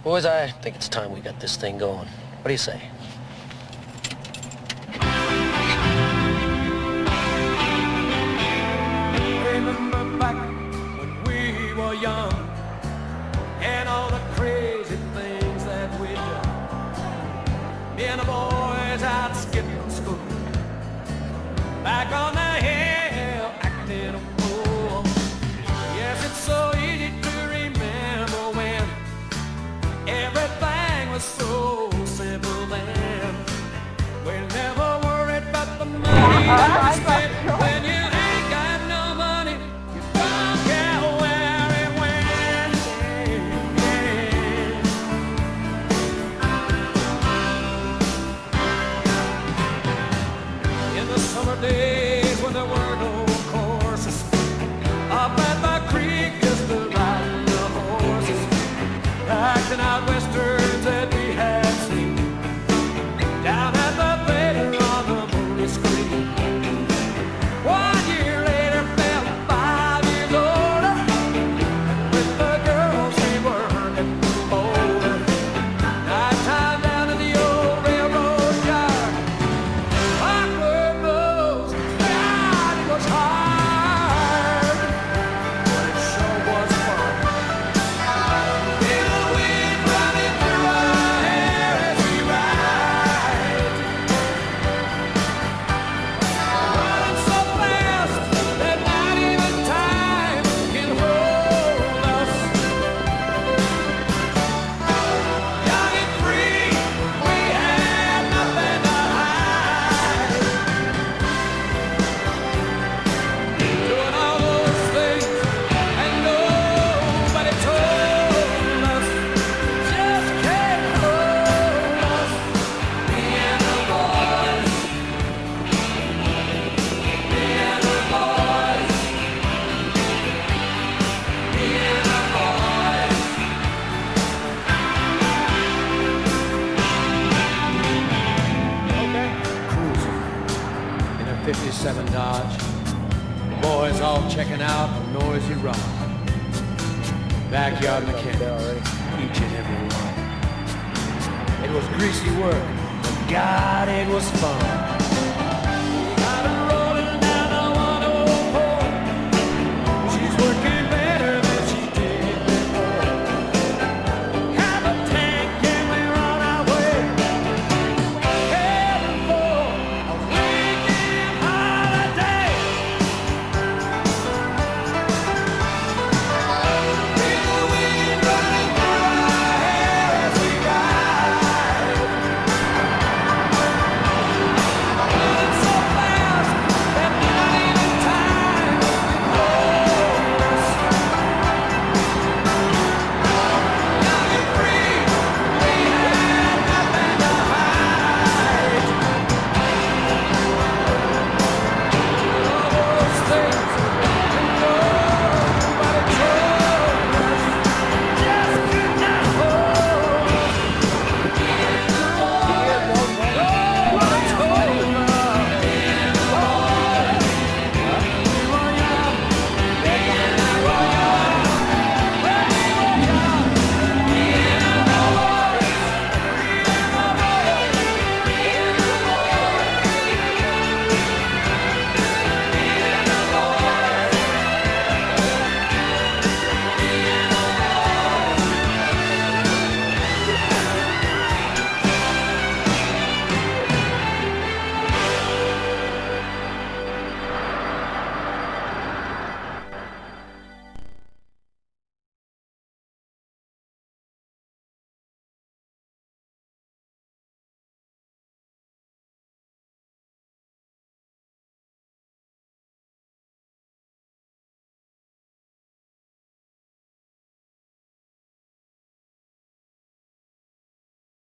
Boys, I think it's time we got this thing going. What do you say? Remember back when we were young and all the crazy things that we done. Me and the boys out skipping school, back on the hill acting a fool. Yes, it's so easy to remember when everything was so simple then. We never worried about the money that we spent. When you ain't got no money, you don't care where it went. In the summer days when there were no courses, up at the creek just to ride the horses, acting out westerns that we had seen down at the theater on the movie screen. 1 year later, fell 5 years older, and with the girls we were getting bolder. Nighttime down in the old railroad yard, awkward moves, God, it was hard, but it sure was fun. Feel the wind running through our hair as we ride, running so fast that not even time can hold us. Young and free, we had nothing to hide. Doing all those things and nobody told us, just can't hold us. Me and the boys, me and the boys, me and the boys. Okay. Cruising in a 57 Dodge. Boys all checking out a noisy run. Backyard mechanics, each and every one. It was greasy work, but God, it was fun.